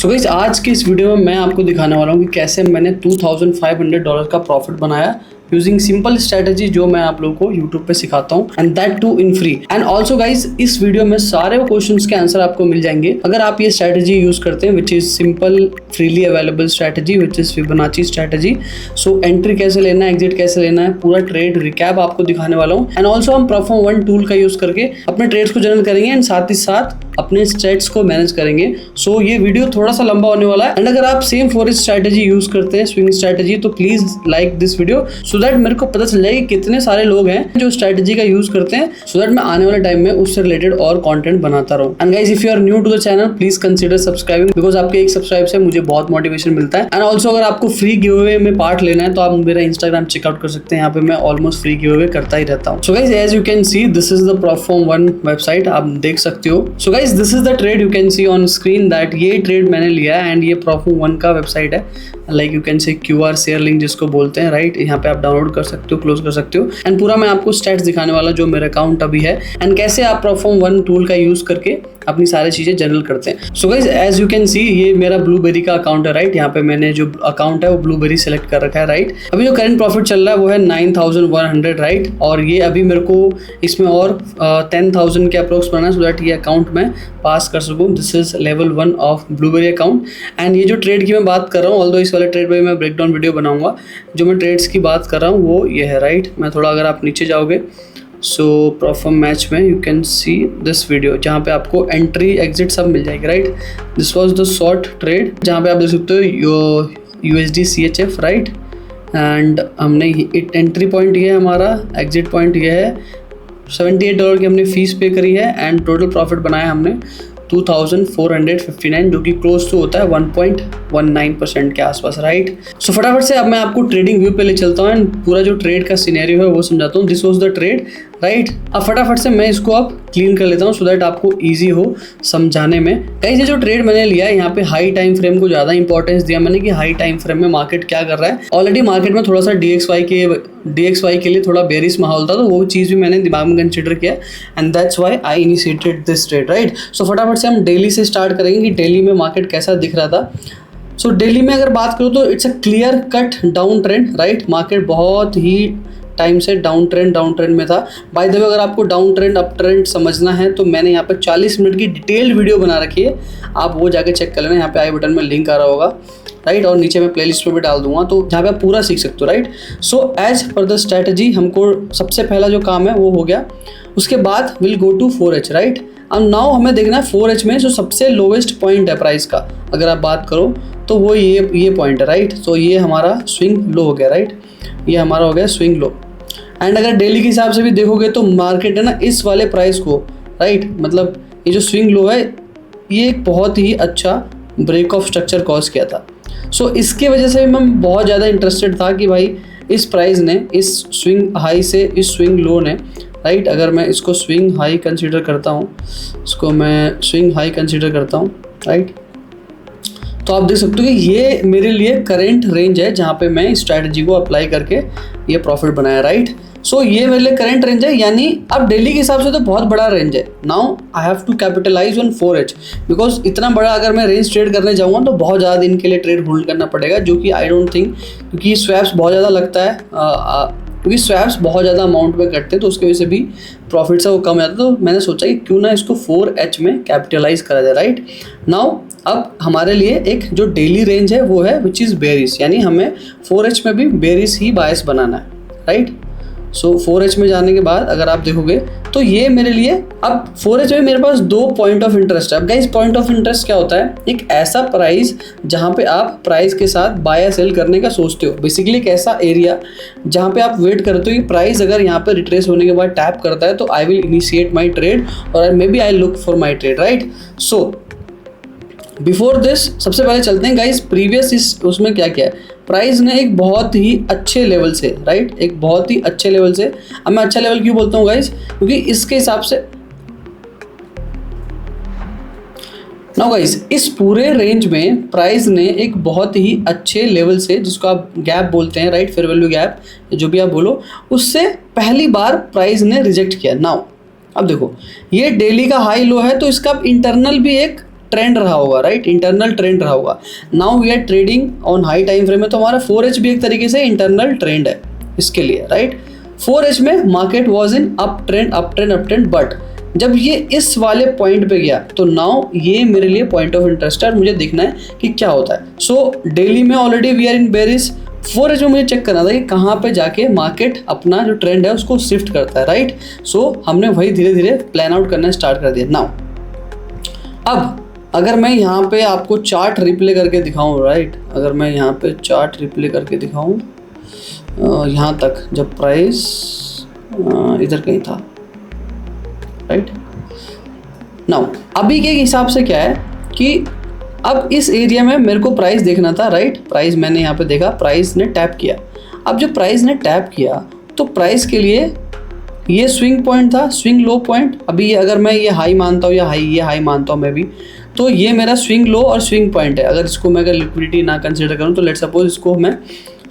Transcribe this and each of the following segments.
So guys आज की इस वीडियो में मैं आपको दिखाने वाला हूँ कि कैसे मैंने $2,500 का प्रॉफिट बनाया यूजिंग सिंपल स्ट्रेटजी जो मैं आप लोगों को यूट्यूब पे सिखाता हूँ and that too in free. And also guys इस वीडियो में सारे क्वेश्चंस के आंसर आपको मिल जाएंगे अगर आप ये स्ट्रेटजी यूज करते हैं which is simple freely available strategy which is Fibonacci strategy. So entry कैसे लेना है, एग्जिट कैसे लेना है, पूरा ट्रेड रिकैप आपको दिखाने वाला हूँ। एंड ऑल्सो हम परफॉर्म वन टूल का यूज करके अपने ट्रेड्स को जनरल करेंगे एंड साथ ही साथ अपने स्टेट्स को मैनेज करेंगे। सो ये वीडियो थोड़ा सा लंबा होने वाला है एंड अगर आप सेम फॉरेक्स स्ट्रेटजी यूज करते हैं स्विंग स्ट्रेटजी तो please like this video so that मेरे को पता चल जाए कि कितने सारे लोग हैं जो स्ट्रेटजी का यूज करते हैं सो दैट मैं आने वाले टाइम में उससे रिलेटेड और कंटेंट बनाता रहूं। And guys if you are new to the channel please consider subscribing because आपके एक सब्सक्राइब से मुझे बहुत मोटिवेशन मिलता है। एंड ऑल्सो अगर आपको फ्री गिव अवे में पार्ट लेना है तो आप मेरा इंस्टाग्राम चेकआउट कर सकते हैं, यहाँ पे मैं ऑलमोस्ट फ्री गिव अवे करता ही रहता हूँ। So guys as you can see this is the perform one website, आप देख सकते हो। So guys this is the trade you can see on screen that ये ट्रेड मैंने लिया है एंड ये परफॉर्म वन का वेबसाइट है, like you can say QR share link जिसको बोलते हैं, राइट। यहाँ पे आप डाउनलोड कर सकते हो, क्लोज कर सकते हो एंड पूरा मैं आपको स्टैट्स दिखाने वाला जो मेरा अकाउंट अभी है एंड कैसे आप परफॉर्म वन टूल का यूज करके अपनी सारी चीजें जनरल करते हैं। So guys as you can see ये मेरा ब्लूबेरी का अकाउंट है, राइट। यहाँ पे मैंने जो अकाउंट है वो ब्लूबेरी सेलेक्ट कर रखा है, राइट। अभी जो करंट प्रॉफिट चल रहा है वो है 9,100, राइट। और ये अभी मेरे को इसमें और 10,000 के अप्रोक्स बनाना है सो दैट ये अकाउंट में पास कर सकूँ। This is level 1 of blueberry account. And ये जो ट्रेड की मैं बात कर रहा हूँ ऑल्दो इस वाले ट्रेड पे मैं ब्रेकडाउन वीडियो बनाऊंगा, जो मैं ट्रेड्स की बात कर रहा हूँ वो ये है, राइट। मैं थोड़ा अगर आप नीचे जाओगे सो परफॉर्म मैच में you can see this video जहाँ पे आपको एंट्री एग्जिट सब मिल जाएगी, right. This was the short trade जहाँ पे आप देख सकते हो USD CHF, राइट। एंड हमने एंट्री पॉइंट ये है हमारा, एग्जिट पॉइंट ये है। $78 की हमने फीस पे करी है एंड टोटल प्रॉफिट बनाया हमने 2,459 जो कि क्लोज टू होता है 1.19% के आसपास, राइट। सो फटाफट से अब मैं आपको ट्रेडिंग व्यू पे ले चलता हूँ एंड पूरा जो ट्रेड का सिनेरियो है वो समझाता हूँ। This was the trade, right. अब फटाफट से मैं इसको अब क्लीन कर लेता हूँ सो दैट आपको इजी हो समझाने में। गाइस ये जो ट्रेड मैंने लिया है यहाँ पे हाई टाइम फ्रेम को ज़्यादा इंपॉर्टेंस दिया मैंने कि हाई टाइम फ्रेम में मार्केट क्या कर रहा है। ऑलरेडी मार्केट में थोड़ा सा DXY के लिए थोड़ा बेरिश माहौल था तो वो चीज़ भी मैंने दिमाग में कंसिडर किया and that's why I initiated this trade, right. So फटाफट से हम डेली से स्टार्ट करेंगे कि डेली में मार्केट कैसा दिख रहा था। सो डेली में अगर बात करूँ तो it's a clear cut down trend, right. Market बहुत ही टाइम से डाउन ट्रेंड में था। बाय द वे अगर आपको डाउन ट्रेंड अप ट्रेंड समझना है तो मैंने यहाँ पे 40 मिनट की डिटेल्ड वीडियो बना रखी है, आप वो जाके चेक कर लेना। यहाँ पे आई बटन में लिंक आ रहा होगा, राइट। और नीचे मैं प्लेलिस्ट में भी डाल दूंगा तो जहाँ पे आप पूरा सीख सकते हो, right. So as per the strategy हमको सबसे पहला जो काम है वो हो गया। उसके बाद will go to 4H, right. अब नाउ हमें देखना है 4H में जो सबसे लोवेस्ट पॉइंट है प्राइस का अगर आप बात करो तो वो ये पॉइंट है, राइट। तो ये हमारा स्विंग लो हो गया, राइट। ये हमारा हो गया स्विंग लो। एंड अगर डेली के हिसाब से भी देखोगे तो मार्केट है ना इस वाले प्राइस को, राइट, मतलब ये जो स्विंग लो है ये एक बहुत ही अच्छा ब्रेक ऑफ स्ट्रक्चर कॉज किया था। सो इसके वजह से मैं बहुत ज़्यादा इंटरेस्टेड था कि भाई इस प्राइस ने इस स्विंग हाई से इस स्विंग लो ने, राइट, अगर मैं इसको स्विंग हाई कंसीडर करता हूँ, इसको मैं स्विंग हाई कंसीडर करता हूँ, राइट, तो आप देख सकते हो कि ये मेरे लिए करेंट रेंज है जहाँ पे मैं स्ट्रैटेजी को अप्लाई करके ये प्रॉफिट बनाया, राइट। सो ये मेरे लिए करंट रेंज है, यानी अब डेली के हिसाब से तो बहुत बड़ा रेंज है। Now I have to capitalise on 4H because इतना बड़ा अगर मैं रेंज ट्रेड करने जाऊँगा तो बहुत ज़्यादा दिन के लिए ट्रेड होल्ड करना पड़ेगा, जो कि आई डोंट थिंक, क्योंकि स्वैप्स बहुत ज़्यादा लगता है, क्योंकि स्वैप्स बहुत ज़्यादा अमाउंट में कटते हैं तो उसकी वजह से भी प्रॉफिट से वो कम जाता है। तो मैंने सोचा कि क्यों ना इसको 4H में कैपिटलाइज करा जाए, राइट। नाउ अब हमारे लिए एक जो डेली रेंज है वो है विच इज़ बेरिश, यानी हमें 4H में भी बेरिश ही बायस बनाना है, राइट। सो 4H में जाने के बाद अगर आप देखोगे तो ये मेरे लिए अब 4H में मेरे पास 2 पॉइंट ऑफ इंटरेस्ट है। अब गाइस पॉइंट ऑफ इंटरेस्ट क्या होता है? एक ऐसा प्राइस जहाँ पे आप प्राइस के साथ बाय या सेल करने का सोचते हो, बेसिकली एक ऐसा एरिया जहाँ पे आप वेट करते हो कि प्राइस अगर यहाँ पे रिट्रेस होने के बाद टैप करता है तो I will initiate my trade और maybe I look for my trade, right. So before this सबसे पहले चलते हैं गाइस प्रीवियस इस उसमें क्या क्या है। प्राइस ने एक बहुत ही अच्छे लेवल से, राइट, एक बहुत ही अच्छे लेवल से, अब मैं अच्छा लेवल क्यों बोलता हूँ गाइस, क्योंकि इसके हिसाब से नाउ गाइस इस पूरे रेंज में प्राइस ने एक बहुत ही अच्छे लेवल से, जिसको आप गैप बोलते हैं, राइट, फेयर वैल्यू गैप, जो भी आप बोलो, उससे पहली बार प्राइस ने रिजेक्ट किया। नाउ अब देखो ये डेली का हाई लो है तो इसका इंटरनल भी एक ट्रेंड रहा होगा, राइट, इंटरनल ट्रेंड रहा होगा। Now we are trading on high time frame में, तो हमारा 4H भी एक तरीके से इंटरनल ट्रेंड है इसके लिए, राइट। 4H में market was in up trend up trend up trend, but जब ये इस वाले पॉइंट पे गया तो नाउ ये मेरे लिए पॉइंट ऑफ इंटरेस्ट है और मुझे देखना है कि क्या होता है। सो डेली में already we are in bearish, 4H में मुझे चेक करना था कि कहाँ पे जाके मार्केट अपना जो ट्रेंड है उसको शिफ्ट करता है, राइट। सो हमने वही धीरे धीरे प्लान आउट करना स्टार्ट कर दिया। नाउ अब अगर मैं यहाँ पे आपको चार्ट रिप्ले करके दिखाऊँ, राइट, अगर मैं यहाँ पे चार्ट रिप्ले करके दिखाऊँ यहाँ तक जब प्राइस इधर कहीं था, राइट। नाउ अभी के हिसाब से क्या है कि अब इस एरिया में मेरे को प्राइस देखना था, राइट। प्राइस मैंने यहाँ पे देखा, प्राइस ने टैप किया। अब जब प्राइस ने टैप किया तो प्राइस के लिए ये स्विंग पॉइंट था, स्विंग लो पॉइंट। अभी ये अगर मैं ये हाई मानता हूँ या ये हाई मानता हूँ मैं भी, तो ये मेरा स्विंग लो और स्विंग पॉइंट है। अगर इसको मैं लिक्विडिटी ना कंसिडर करूँ तो लेट्स सपोज इसको मैं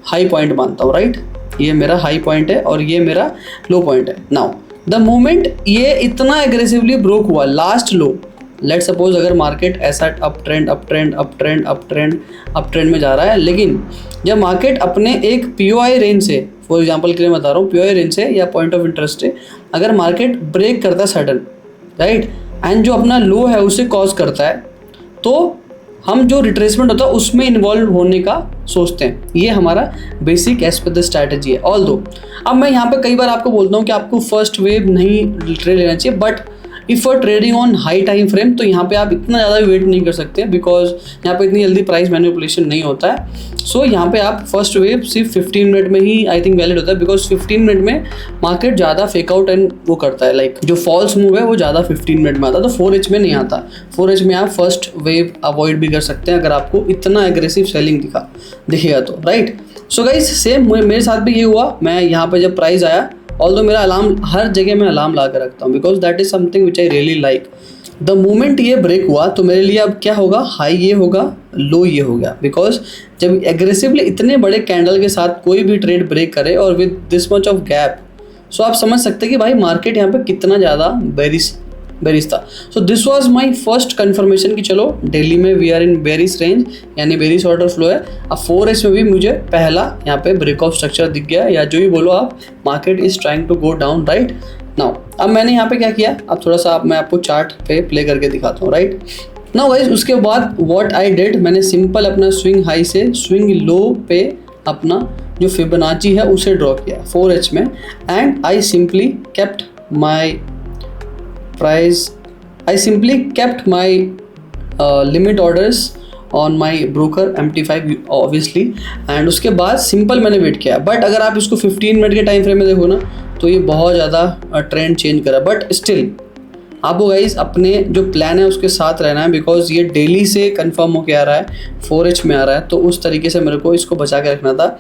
हाई पॉइंट मानता हूँ, राइट। ये मेरा हाई पॉइंट है और ये मेरा लो पॉइंट है। नाउ द मोमेंट ये इतना एग्रेसिवली ब्रोक हुआ लास्ट लो, लेट्स सपोज अगर मार्केट ऐसा up trend up trend up trend up trend up trend में जा रहा है, लेकिन जब मार्केट अपने एक POI रेंज से, फॉर एग्जांपल के लिए बता रहा हूँ, POI रेंज से या पॉइंट ऑफ इंटरेस्ट से अगर मार्केट ब्रेक करता है सडन, राइट, एंड जो अपना लो है उसे कॉज करता है, तो हम जो रिट्रेसमेंट होता है उसमें इन्वॉल्व होने का सोचते हैं। ये हमारा basic as per the strategy है। ऑल्दो अब मैं यहाँ पे कई बार आपको बोलता हूँ कि आपको फर्स्ट वेव नहीं ट्रेड लेना चाहिए, but if for trading on high time frame तो यहाँ पे आप इतना ज़्यादा वेट नहीं कर सकते बिकॉज यहाँ पे इतनी जल्दी प्राइस मैनिपुलेशन नहीं होता है। सो यहाँ पे आप फर्स्ट वेव सिर्फ 15 मिनट में ही आई थिंक वैलिड होता है, बिकॉज 15 मिनट में मार्केट ज़्यादा फेक आउट एंड वो करता है, लाइक जो फॉल्स मूव है वो ज़्यादा 15 मिनट में आता है, तो 4H में नहीं आता। 4H में आप फर्स्ट वेव अवॉइड भी कर सकते हैं अगर आपको इतना एग्रेसिव सेलिंग दिखेगा तो, राइट। सो गाइस सेम मेरे साथ भी ये हुआ। मैं यहाँ पे जब प्राइस आया, ऑल्दो मेरा अलार्म हर जगह मैं अलार्म ला कर रखता हूँ because that is something which I really like. The moment ये ब्रेक हुआ तो मेरे लिए अब क्या होगा, हाई ये होगा, लो ये हो गया, बिकॉज जब एग्रेसिवली इतने बड़े कैंडल के साथ कोई भी ट्रेड ब्रेक करे और with this much of gap, so आप समझ सकते हैं कि भाई मार्केट यहाँ पे कितना ज़्यादा बेरिश था। So this was my first confirmation कि चलो दिल्ली में we are in bearish range, यानी बेरिश ऑर्डर फ्लो है। अब 4H में भी मुझे पहला यहाँ पे ब्रेक ऑफ स्ट्रक्चर दिख गया, या जो भी बोलो आप, market is trying to go down, right. Now अब मैंने यहाँ पे क्या किया, अब थोड़ा सा मैं आपको चार्ट पे प्ले करके दिखाता हूँ, राइट। नाउ गाइस उसके बाद व्हाट आई डिड, मैंने सिंपल अपना स्विंग हाई से स्विंग लो पे अपना जो फिबोनाची है उसे ड्रॉ किया 4H में, and I simply kept my price, I simply kept my limit orders on my broker MT5 obviously, and उसके बाद सिंपल मैंने वेट किया। बट अगर आप इसको 15 मिनट के टाइम फ्रेम में देखो ना तो ये बहुत ज़्यादा ट्रेंड चेंज करा, बट स्टिल आपको गाइस अपने जो प्लान है उसके साथ रहना है, बिकॉज ये डेली से कंफर्म होके आ रहा है, 4H में आ रहा है, तो उस तरीके से मेरे को इसको बचा के रखना था।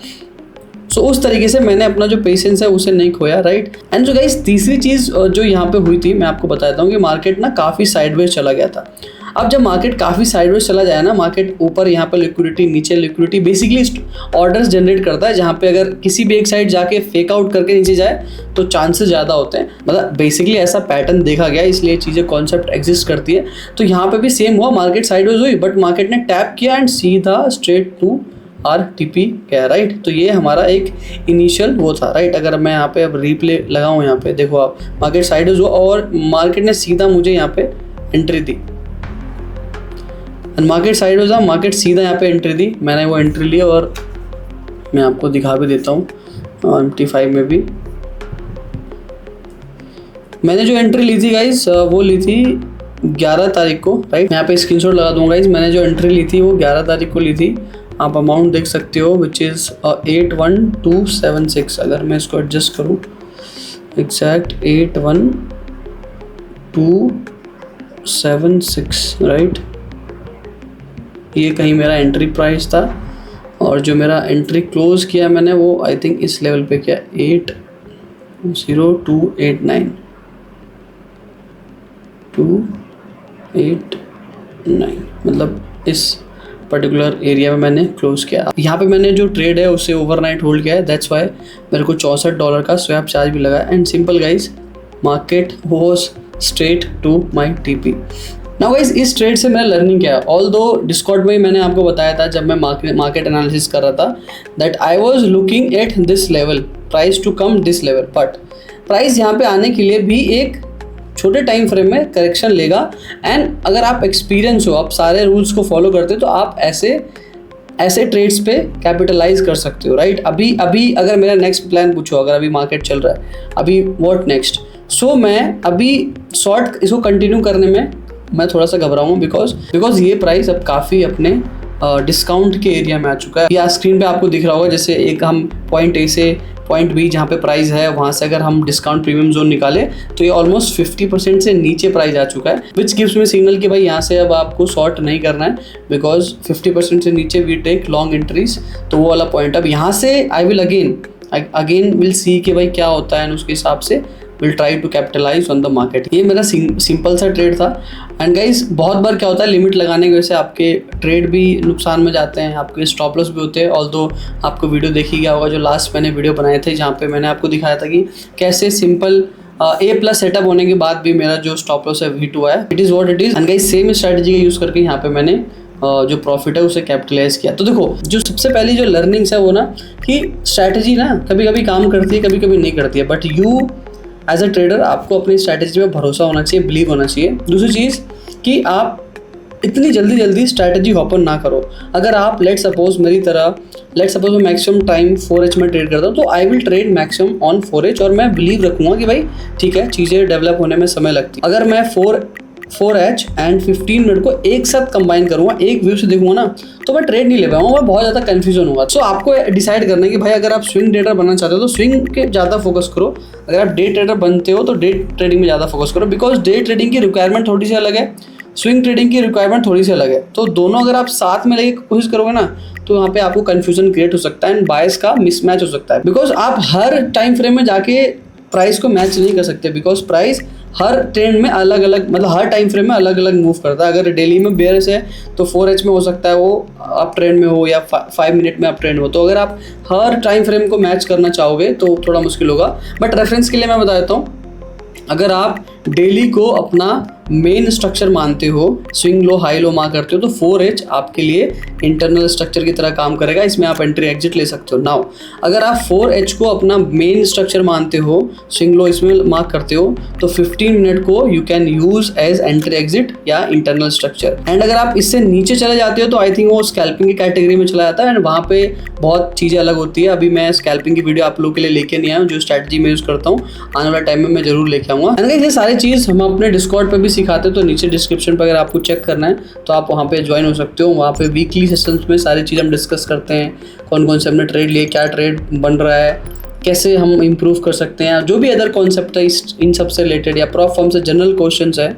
सो उस तरीके से मैंने अपना जो पेशेंस है उसे नहीं खोया, राइट। एंड जो गाइस तीसरी चीज़ जो यहाँ पे हुई थी मैं आपको बताता हूँ कि मार्केट ना काफ़ी साइडवेज चला गया था। अब जब मार्केट काफ़ी साइडवेज चला जाए ना, मार्केट ऊपर यहाँ पे लिक्विडिटी, नीचे लिक्विडिटी, बेसिकली ऑर्डर्स जनरेट करता है, जहाँ पे अगर किसी भी एक साइड जाके फेक आउट करके नीचे जाए तो चांसेस ज़्यादा होते हैं। मतलब बेसिकली ऐसा पैटर्न देखा गया, इसलिए चीज़ें कॉन्सेप्ट एग्जिस्ट करती है। तो यहाँ पे भी सेम हुआ, मार्केट साइडवेज हुई बट मार्केट ने टैप किया एंड सीधा स्ट्रेट टू RTP क्या, राइट। तो ये हमारा एक इनिशियल वो था, राइट। अगर मैं यहाँ पे अब रिप्ले लगाऊँ, यहाँ पे देखो आप, मार्केट साइडवेज हुआ और मार्केट ने सीधा मुझे यहाँ पे एंट्री दी, मार्केट साइडवेज हुआ, मार्केट सीधा यहाँ पे एंट्री दी। मैंने वो एंट्री ली और मैं आपको दिखा भी देता हूँ MT5 में भी। मैंने जो एंट्री ली थी गाइज वो ली थी 11 तारीख को, राइट। यहाँ पे स्क्रीनशॉट लगा दूंगा गाइज। मैंने जो एंट्री ली थी वो 11 तारीख को ली थी। आप अमाउंट देख सकते हो विच इज़ 81276। अगर मैं इसको एडजस्ट करूँ एग्जैक्ट 81276, राइट। ये कहीं मेरा एंट्री प्राइस था और जो मेरा एंट्री क्लोज किया मैंने वो आई थिंक इस लेवल पे किया 80289 मतलब इस पर्टिकुलर एरिया में मैंने क्लोज किया। यहाँ पे मैंने जो ट्रेड है उसे ओवरनाइट होल्ड किया है, दैट्स वाई मेरे को $64 का स्वैप चार्ज भी लगा। And simple guys, market was straight to my TP। Now guys इस ट्रेड से मेरा लर्निंग क्या है, ऑल्दो डिस्कॉर्ड में ही मैंने आपको बताया था जब मैं मार्केट एनालिसिस कर रहा था that I was looking at this level, price to come this level, but price यहाँ पे आने के लिए भी एक छोटे टाइम फ्रेम में करेक्शन लेगा। एंड अगर आप एक्सपीरियंस हो, आप सारे रूल्स को फॉलो करते हो, तो आप ऐसे ट्रेड्स पे कैपिटलाइज कर सकते हो, राइट। अभी अगर मेरा नेक्स्ट प्लान पूछो, अगर अभी मार्केट चल रहा है, अभी व्हाट नेक्स्ट, सो मैं अभी शॉर्ट इसको कंटिन्यू करने में मैं थोड़ा सा घबराऊँ बिकॉज ये प्राइस अब काफ़ी अपने डिस्काउंट के एरिया में आ चुका है। या स्क्रीन पे आपको दिख रहा होगा, जैसे एक हम पॉइंट ए से पॉइंट बी जहाँ पे प्राइस है वहाँ से अगर हम डिस्काउंट प्रीमियम जोन निकाले तो ये ऑलमोस्ट 50% से नीचे प्राइस आ चुका है, विच गिव्स मी सिग्नल कि भाई यहाँ से अब आपको शॉर्ट नहीं करना है बिकॉज 50% से नीचे वी टेक लॉन्ग एंट्रीज। तो वो वाला पॉइंट, अब यहाँ से I will again will see कि भाई क्या होता है, उसके हिसाब से will try to capitalise on the market. ये मेरा सिंपल सा ट्रेड था। एंड गाइज बहुत बार क्या होता है, लिमिट लगाने की वजह से आपके ट्रेड भी नुकसान में जाते हैं, आपके स्टॉप लॉस भी होते हैं। ऑल्दो आपको वीडियो देखी गया होगा जो लास्ट मैंने वीडियो बनाए थे जहाँ पे मैंने आपको दिखाया था कि कैसे सिंपल A+ सेटअप होने के बाद भी मेरा जो स्टॉप लॉस है V2 है। It is what it is. And guys same strategy का यूज़ करके यहाँ पे मैंने जो प्रॉफिट है उसे कैपिटलाइज किया। तो देखो जो सबसे पहली जो लर्निंग्स है वो ना कि स्ट्रैटेजी ना कभी कभी काम करती है, कभी कभी नहीं करती है, but you as a trader आपको अपनी स्ट्रैटेजी में भरोसा होना चाहिए, बिलीव होना चाहिए। दूसरी चीज़ कि आप इतनी जल्दी स्ट्रैटेजी ओपन ना करो। अगर आप लेट सपोज मेरी तरह मैं मैक्सिमम टाइम 4H में ट्रेड करता हूँ, तो I will trade maximum on 4H और मैं बिलीव रखूँगा कि भाई ठीक है, चीज़ें डेवलप होने में समय लगती है। अगर मैं 4H एंड 15 मिनट को एक साथ कंबाइन करूँगा, एक व्यू से देखूंगा ना, तो मैं ट्रेड नहीं ले पाऊंगा, मैं बहुत ज़्यादा कंफ्यूजन होगा। सो आपको डिसाइड करना है कि भाई अगर आप स्विंग ट्रेडर बनना चाहते हो तो स्विंग के ज़्यादा फोकस करो, अगर आप डे ट्रेडर बनते हो तो डे ट्रेडिंग में ज़्यादा फोकस करो, बिकॉज डे ट्रेडिंग की रिक्वायरमेंट थोड़ी सी अलग है, स्विंग ट्रेडिंग की रिक्वायरमेंट थोड़ी सी अलग है। तो दोनों अगर आप साथ में लेके कोशिश करोगे ना, तो यहाँ पे आपको कंफ्यूजन क्रिएट हो सकता है एंड बायस का मिसमैच हो सकता है, बिकॉज आप हर टाइम फ्रेम में जाके प्राइस को मैच नहीं कर सकते, बिकॉज प्राइस हर ट्रेंड में अलग अलग, मतलब हर टाइम फ्रेम में अलग अलग मूव करता है। अगर डेली में बेयर्स है तो 4H में हो सकता है वो अप ट्रेंड में हो या 5 मिनट में अप ट्रेंड हो। तो अगर आप हर टाइम फ्रेम को मैच करना चाहोगे तो थोड़ा मुश्किल होगा। बट रेफरेंस के लिए मैं बता देता हूँ, अगर आप डेली को अपना मेन स्ट्रक्चर मानते हो, swing low high low mark करते हो, तो 4H आपके लिए इंटरनल स्ट्रक्चर की तरह काम करेगा, इसमें आप एंट्री एग्जिट ले सकते हो। नाउ अगर आप 4H को अपना मेन स्ट्रक्चर मानते हो, स्विंग लो इसमें मार्क करते हो, तो 15 मिनट को you can use as entry exit या इंटरनल स्ट्रक्चर। एंड अगर आप इससे नीचे चले जाते हो तो आई थिंक वो स्कैल्पिंग की कैटेगरी में चला जाता है, एंड वहाँ पे बहुत चीज़ें अलग होती है। अभी मैं स्कैल्पिंग की वीडियो आप लोगों के लिए लेके नहीं आया हूँ, जो स्ट्रैटेजी मैं यूज़ करता हूँ, आने वाले टाइम में मैं जरूर लेके आऊँगा। एंड ये सारी चीज़ हम अपने डिस्कॉर्ड पे भी सिखाते हैं, तो नीचे डिस्क्रिप्शन पर अगर आपको चेक करना है तो आप वहाँ पे ज्वाइन हो सकते हो। वहाँ पे वीकली सेशंस में सारी चीज़ हम डिस्कस करते हैं, कौन कौन से हमने ट्रेड लिए, क्या ट्रेड बन रहा है, कैसे हम इम्प्रूव कर सकते हैं, जो भी अदर कॉन्सेप्ट है इन सब से रिलेटेड या प्रॉप फॉर्म से जनरल क्वेश्चंस है,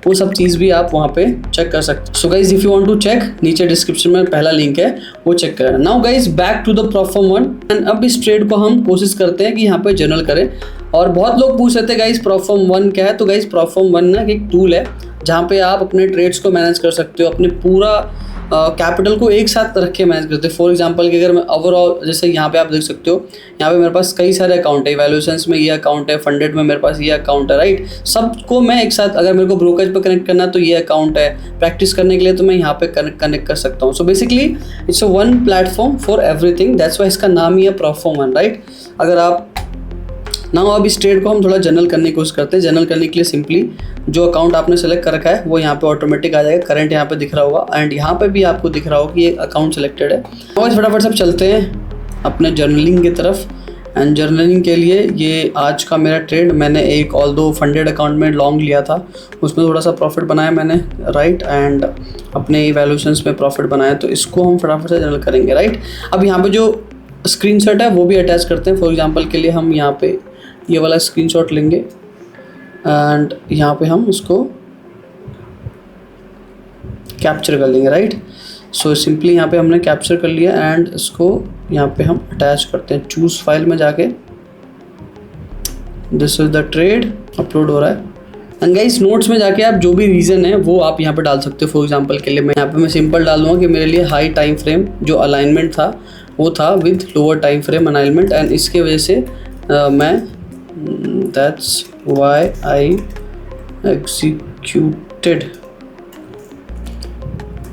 वो सब चीज़ भी आप वहाँ पे चेक कर सकते हैं। So guys if you want to check, नीचे डिस्क्रिप्शन में पहला लिंक है, वो चेक करें। Now guys back to the prop firm 1। And अब इस ट्रेड को हम कोशिश करते हैं कि यहाँ पे जनरल करें। और बहुत लोग पूछ रहे थे गाइज प्रॉप फॉर्म 1 क्या है, तो गाइज प्रॉप फॉर्म 1 ना एक टूल है जहाँ पे आप अपने ट्रेड्स को मैनेज कर सकते हो, अपने पूरा कैपिटल को एक साथ रख के मैनेज करते हैं। फॉर एग्जांपल कि अगर मैं ओवरऑल, जैसे यहाँ पे आप देख सकते हो, यहाँ पे मेरे पास कई सारे अकाउंट है, वैल्यूएशंस में ये अकाउंट है, फंडेड में मेरे पास ये अकाउंट है, राइट। सबको मैं एक साथ, अगर मेरे को ब्रोकरेज पे कनेक्ट करना है तो ये अकाउंट है, प्रैक्टिस करने के लिए तो मैं यहाँ पे कनेक्ट कर सकता हूँ। So basically it's a one platform for everything, that's why इसका नाम ही है प्रॉप फॉर्म 1, राइट। अगर आप ना अब इस ट्रेड को हम थोड़ा जनरल करने की कोशिश करते हैं। जनरल करने के लिए सिंपली जो अकाउंट आपने सेलेक्ट कर रखा है वो यहाँ पे ऑटोमेटिक आ जाएगा, करंट यहाँ पे दिख रहा होगा, एंड यहाँ पे भी आपको दिख रहा होगा कि ये अकाउंट सेलेक्टेड है। और फटाफट सब चलते हैं अपने जर्नलिंग की तरफ। एंड जर्नलिंग के लिए ये आज का मेरा ट्रेड, मैंने एक ऑल्दो फंडेड अकाउंट में लॉन्ग लिया था, उसमें थोड़ा सा प्रॉफिट बनाया मैंने, राइट, एंड अपने वैल्यूएशंस में प्रॉफिट बनाया, तो इसको हम फटाफट से जनरल करेंगे, राइट। अब यहाँ पे जो स्क्रीनशॉट है वो भी अटैच करते हैं। फॉर एग्जांपल के लिए हम यहाँ पे ये वाला स्क्रीनशॉट लेंगे एंड यहाँ पे हम उसको कैप्चर कर लेंगे, राइट। सो सिंपली यहाँ पे हमने कैप्चर कर लिया एंड इसको यहाँ पे हम अटैच करते हैं। चूज फाइल में जाके this is the trade upload हो रहा है। एंड गाइस नोट्स में जाके आप जो भी रीज़न है वो आप यहाँ पे डाल सकते हो। फॉर एग्जांपल के लिए मैं यहाँ पे मैं सिंपल डाल दूँगा कि मेरे लिए हाई टाइम फ्रेम जो अलाइनमेंट था वो था with lower time frame alignment, and इसके वजह से मैं that's why I executed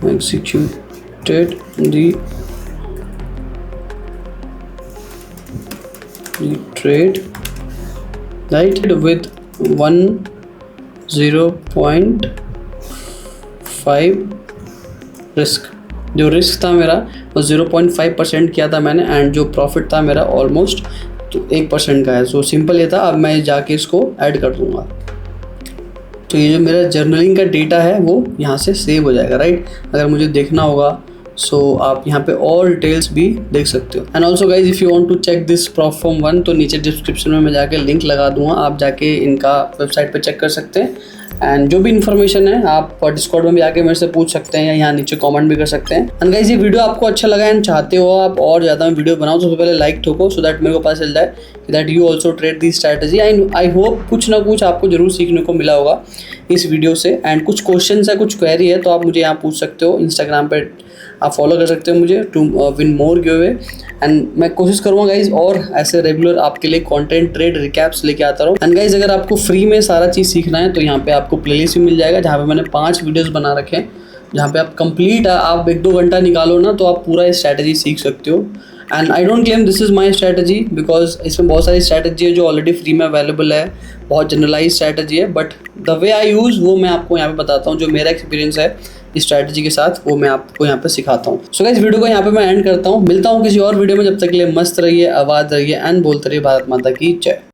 executed the trade, right, with 0.5 risk. जो रिस्क था मेरा वो 0.5% किया था मैंने, एंड जो प्रॉफिट था मेरा ऑलमोस्ट तो 1% का है। सो सिंपल ये था। अब मैं जाके इसको ऐड कर दूंगा, तो ये जो मेरा जर्नलिंग का डेटा है वो यहाँ से सेव हो जाएगा, राइट। अगर मुझे देखना होगा सो आप यहाँ पे और डिटेल्स भी देख सकते हो। And also guys, if you want to check this proforma 1 तो नीचे डिस्क्रिप्शन में मैं जाके लिंक लगा दूंगा, आप जाके इनका वेबसाइट पे चेक कर सकते हैं। एंड जो भी इन्फॉर्मेशन है आप डिस्कॉर्ड में भी आके मेरे से पूछ सकते हैं या यहाँ नीचे कमेंट भी कर सकते हैं। एंड गाइज, ये वीडियो आपको अच्छा लगा एंड चाहते हो आप और ज़्यादा वीडियो बनाओ तो सबसे पहले लाइक ठोको, सो दैट मेरे को पता चल जाए that you also trade the strategy. And I hope कुछ ना कुछ आपको जरूर सीखने को मिला होगा इस वीडियो से। एंड कुछ क्वेश्चन है, कुछ क्वेरी है तो आप मुझे यहाँ पूछ सकते हो। इंस्टाग्राम पे आप फॉलो कर सकते हो मुझे to win more giveaway. And मैं कोशिश करूँगा गाइज और ऐसे रेगुलर आपके लिए कंटेंट ट्रेड रिकैप्स लेके आता रहूँ। एंड गाइज, अगर आपको फ्री में सारा चीज़ सीखना है तो यहाँ पे आपको प्लेलिस्ट भी मिल जाएगा जहाँ पे मैंने 5 वीडियोस बना रखे हैं, जहाँ पे आप कंप्लीट आप 1-2 घंटा निकालो ना तो आप पूरा स्ट्रैटेजी सीख सकते हो। And I don't claim this is my strategy, because इसमें बहुत सारी स्ट्रैटेजी है जो ऑलरेडी फ्री में अवेलेबल है, बहुत जनरलाइज स्ट्रैटेजी है, but the way I use वो मैं आपको यहाँ पे बताता हूँ। जो मेरा एक्सपीरियंस है इस स्ट्रैटेजी के साथ वो मैं आपको यहाँ पे सिखाता हूँ। सो गाइस, वीडियो को यहाँ पे मैं एंड करता हूँ। मिलता हूँ किसी और वीडियो में, जब तक के लिए मस्त रहिए, आबाद रहिए एंड बोलते रहिए भारत माता की जय।